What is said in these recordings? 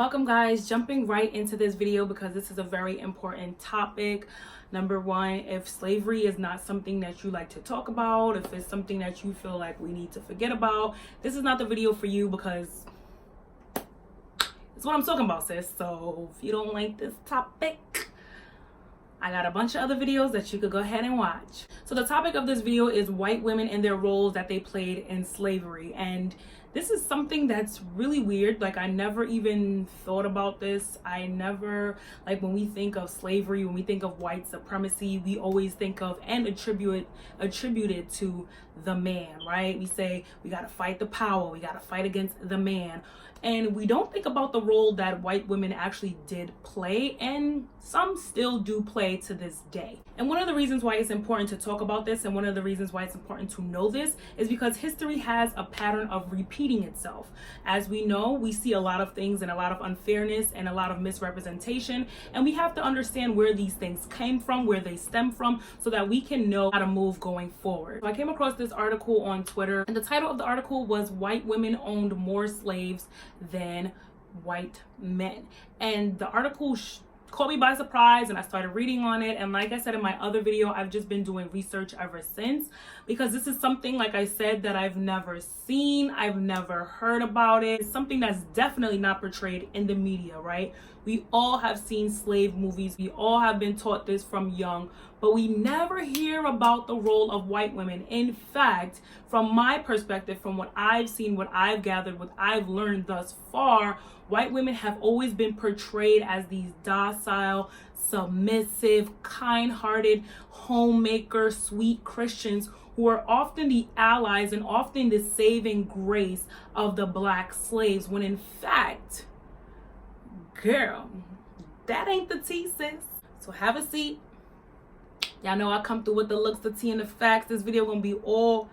Welcome guys, jumping right into this video because this is a very important topic. Number one, if slavery is not something that you like to talk about, if it's something that you feel like we need to forget about, this is not the video for you because it's what I'm talking about, sis. So if you don't like this topic, I got a bunch of other videos that you could go ahead and watch. So the topic of this video is white women and their roles that they played in slavery. And this is something that's really weird. Like, I never even thought about this. I never, like, when we think of slavery, when we think of white supremacy, we always think of and attribute it to the man, right? We say we got to fight the power, we got to fight against the man. And we don't think about the role that white women actually did play, and some still do play to this day. And one of the reasons why it's important to talk about this, and one of the reasons why it's important to know this, is because history has a pattern of repeating itself. As we know, we see a lot of things and a lot of unfairness and a lot of misrepresentation, and we have to understand where these things came from, where they stem from, so that we can know how to move going forward. So I came across this article on Twitter, and the title of the article was "White Women Owned More Slaves Than White Men." And the article caught me by surprise, and I started reading on it. And like I said in my other video, I've just been doing research ever since, because this is something, like I said, that I've never seen, I've never heard about it. It's something that's definitely not portrayed in the media, right? We all have seen slave movies, we all have been taught this from young, but we never hear about the role of white women. In fact, from my perspective, from what I've seen, what I've gathered, what I've learned thus far, white women have always been portrayed as these docile, submissive, kind-hearted, homemaker, sweet Christians who are often the allies and often the saving grace of the black slaves, when in fact, girl, that ain't the tea, sis. So have a seat. Y'all know I come through with the looks, the tea, and the facts. This video gonna be all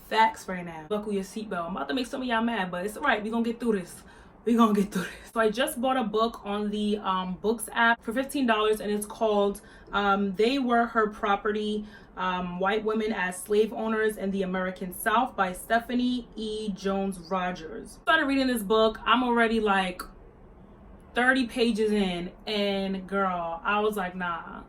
facts right now. Buckle your seatbelt. I'm about to make some of y'all mad, but it's all right. We're gonna get through this. So I just bought a book on the books app for $15, and it's called They Were Her Property, White Women as Slave Owners in the American South by Stephanie E. Jones Rogers. Started reading this book. I'm already like 30 pages in, and girl, I was like, nah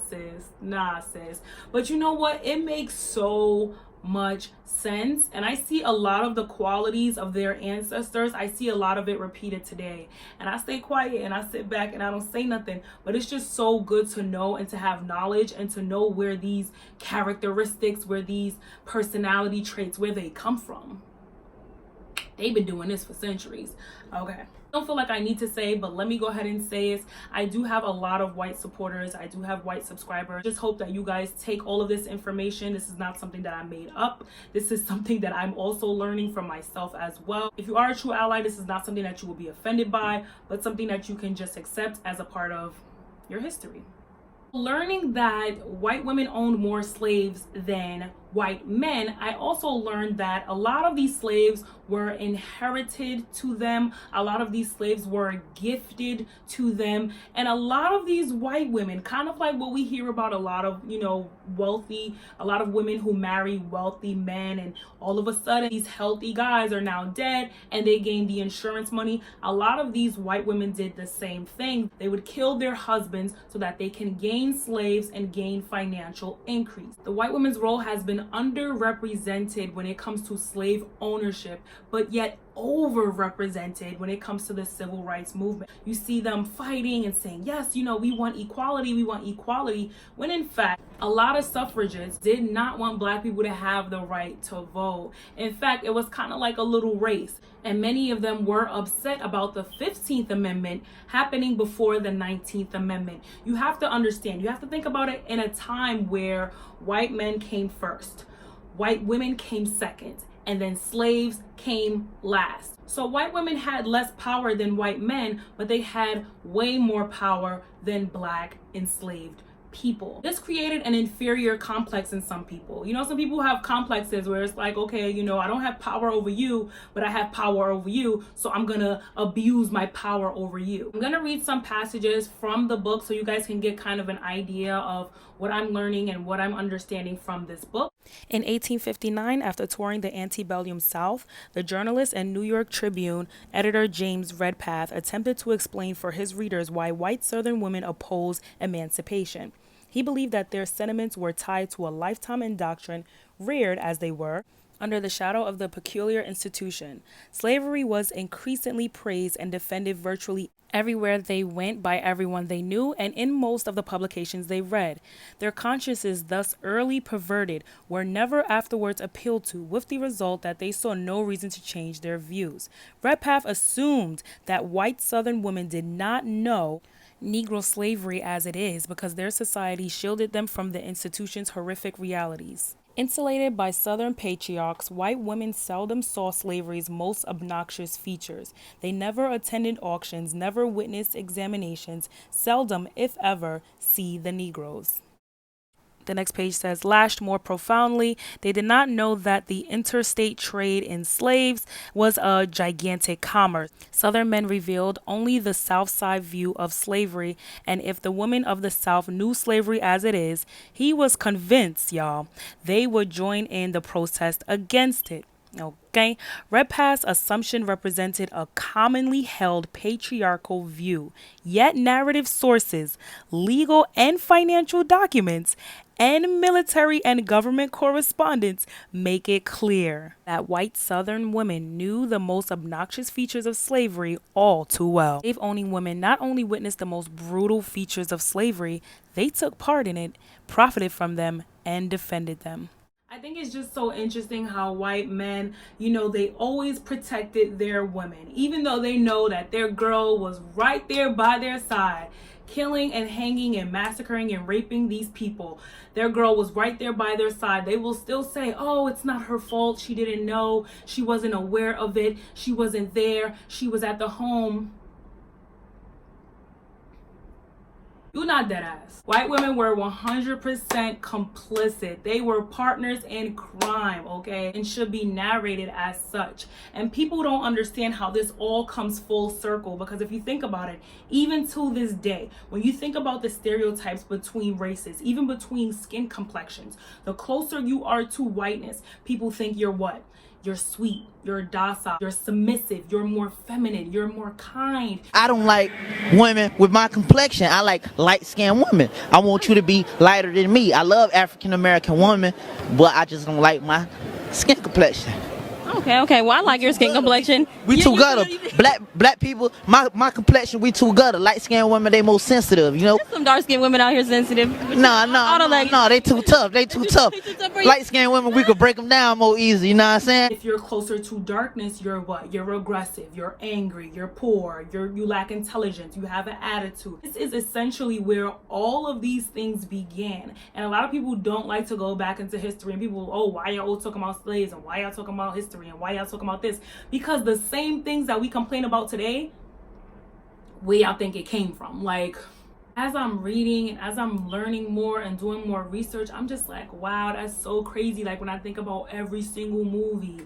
sis. But you know what, it makes so much sense, and I see a lot of the qualities of their ancestors. I see a lot of it repeated today, and I stay quiet and I sit back and I don't say nothing, but it's just so good to know and to have knowledge and to know where these characteristics, where these personality traits, where they come from. They've been doing this for centuries. Okay, I don't feel like I need to say, but let me go ahead and say it. I do have a lot of white supporters. I do have white subscribers. Just hope that you guys take all of this information. This is not something that I made up. This is something that I'm also learning from myself as well. If you are a true ally, this is not something that you will be offended by, but something that you can just accept as a part of your history. Learning that white women owned more slaves than white men, I also learned that a lot of these slaves were inherited to them. A lot of these slaves were gifted to them. And a lot of these white women, kind of like what we hear about a lot of, a lot of women who marry wealthy men, and all of a sudden these healthy guys are now dead and they gain the insurance money. A lot of these white women did the same thing. They would kill their husbands so that they can gain slaves and gain financial increase. The white women's role has been underrepresented when it comes to slave ownership, but yet overrepresented when it comes to the civil rights movement. You see them fighting and saying, yes, we want equality, when in fact, a lot of suffragists did not want black people to have the right to vote. In fact, it was kind of like a little race, and many of them were upset about the 15th Amendment happening before the 19th Amendment. You have to understand, you have to think about it in a time where white men came first, white women came second, and then slaves came last. So white women had less power than white men, but they had way more power than black enslaved people. This created an inferior complex in some people. Some people have complexes where it's like, okay, I don't have power over you, but I have power over you, so I'm gonna abuse my power over you. I'm gonna read some passages from the book so you guys can get kind of an idea of what I'm learning and what I'm understanding from this book. In 1859, after touring the antebellum South, the journalist and New York Tribune editor James Redpath attempted to explain for his readers why white Southern women opposed emancipation. He believed that their sentiments were tied to a lifetime in doctrine, reared as they were under the shadow of the peculiar institution. Slavery was increasingly praised and defended virtually everywhere they went by everyone they knew and in most of the publications they read. Their consciences, thus early perverted, were never afterwards appealed to, with the result that they saw no reason to change their views. Redpath assumed that white Southern women did not know Negro slavery as it is because their society shielded them from the institution's horrific realities. Insulated by Southern patriarchs, white women seldom saw slavery's most obnoxious features. They never attended auctions, never witnessed examinations, seldom, if ever, see the Negroes. The next page says, lashed more profoundly, they did not know that the interstate trade in slaves was a gigantic commerce. Southern men revealed only the South Side view of slavery, and if the women of the South knew slavery as it is, he was convinced, y'all, they would join in the protest against it. Okay, Redpath's assumption represented a commonly held patriarchal view, yet narrative sources, legal and financial documents, and military and government correspondence make it clear that white Southern women knew the most obnoxious features of slavery all too well. Slave-owning women not only witnessed the most brutal features of slavery, they took part in it, profited from them, and defended them. I think it's just so interesting how white men, they always protected their women, even though they know that their girl was right there by their side, killing and hanging and massacring and raping these people. Their girl was right there by their side. They will still say, oh, it's not her fault. She didn't know. She wasn't aware of it. She wasn't there. She was at the home. You're not dead ass. White women were 100% complicit. They were partners in crime, okay? And should be narrated as such. And people don't understand how this all comes full circle, because if you think about it, even to this day, when you think about the stereotypes between races, even between skin complexions, the closer you are to whiteness, people think you're what? You're sweet, you're docile, you're submissive, you're more feminine, you're more kind. I don't like women with my complexion. I like light-skinned women. I want you to be lighter than me. I love African-American women, but I just don't like my skin complexion. Okay. Well, I like your skin complexion. We too gutter. Black people, my complexion, we too gutter. Light-skinned women, they most sensitive, There's some dark-skinned women out here sensitive. No, they too tough. They too tough. Light-skinned women, we could break them down more easy, you know what I'm saying? If you're closer to darkness, you're what? You're aggressive, you're angry, you're poor, you lack intelligence, you have an attitude. This is essentially where all of these things began. And a lot of people don't like to go back into history, and people, oh, why y'all always talking about slaves, and why y'all talking about history, and why y'all talking about this? Because the same things that we complain about today, where y'all think it came from. Like, as I'm reading and as I'm learning more and doing more research, I'm just like, wow, that's so crazy. Like, when I think about every single movie,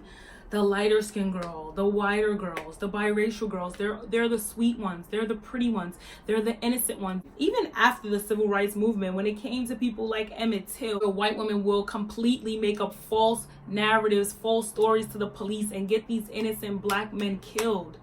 the lighter skinned girl, the whiter girls, the biracial girls, they're the sweet ones, they're the pretty ones, they're the innocent ones. Even after the civil rights movement, when it came to people like Emmett Till, the white women will completely make up false narratives, false stories to the police and get these innocent black men killed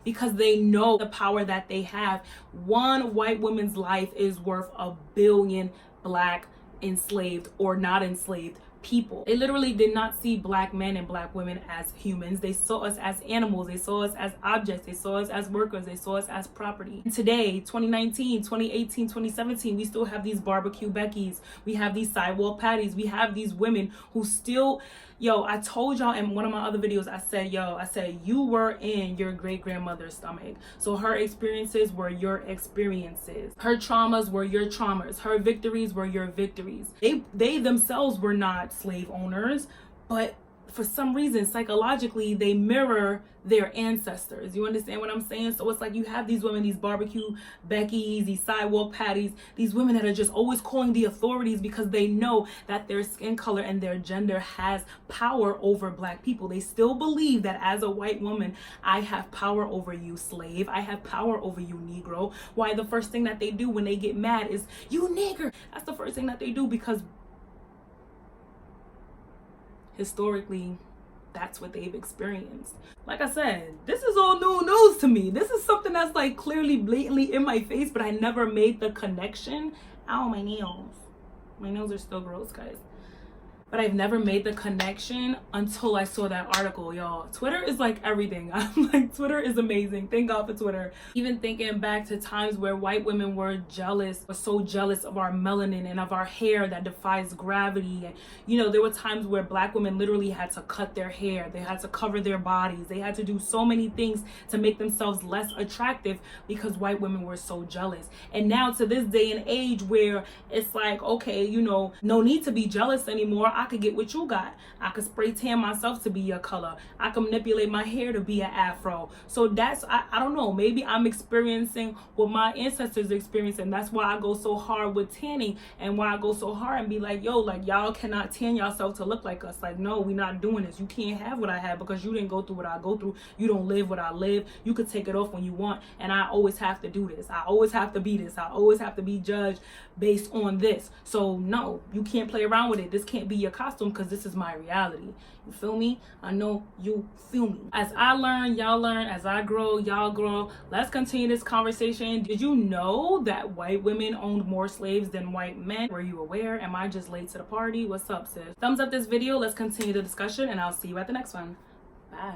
because they know the power that they have. One white woman's life is worth 1 billion black enslaved or not enslaved people. They literally did not see black men and black women as humans. They saw us as animals. They saw us as objects. They saw us as workers. They saw us as property. And today, 2019, 2018, 2017, we still have these barbecue Beckys. We have these sidewalk Patties. We have these women who still, I told y'all in one of my other videos, I said, you were in your great-grandmother's stomach. So her experiences were your experiences. Her traumas were your traumas. Her victories were your victories. They themselves were not slave owners, but for some reason, psychologically, they mirror their ancestors. You understand what I'm saying? So it's like you have these women, these barbecue Beckys, these sidewalk Patties, these women that are just always calling the authorities because they know that their skin color and their gender has power over black people. They still believe that as a white woman, I have power over you, slave. I have power over you, Negro. Why the first thing that they do when they get mad is, you nigger. That's the first thing that they do because historically, that's what they've experienced. Like I said, this is all new news to me. This is something that's like clearly, blatantly in my face, but I never made the connection. Ow, my nails. My nails are still gross, guys. But I've never made the connection until I saw that article, y'all. Twitter is like everything. I'm like, Twitter is amazing. Thank God for Twitter. Even thinking back to times where white women were so jealous of our melanin and of our hair that defies gravity. And, you know, there were times where black women literally had to cut their hair. They had to cover their bodies. They had to do so many things to make themselves less attractive because white women were so jealous. And now to this day and age where it's like, okay, you know, no need to be jealous anymore. I could get what you got. I could spray tan myself to be your color. I can manipulate my hair to be an afro. So that's, I don't know, maybe I'm experiencing what my ancestors experienced, and that's why I go so hard with tanning and why I go so hard and be like, yo, like, y'all cannot tan yourself to look like us. Like, no, we're not doing this. You can't have what I have because you didn't go through what I go through. You don't live what I live. You could take it off when you want, and I always have to do this. I always have to be this. I always have to be judged based on this. So no, you can't play around with it. This can't be your costume because this is my reality. You feel me? I know you feel me. As I learn, y'all learn. As I grow, y'all grow. Let's continue this conversation. Did you know that white women owned more slaves than white men? Were you aware? Am I just late to the party? What's up, sis? Thumbs up this video. Let's continue the discussion, and I'll see you at the next one. Bye.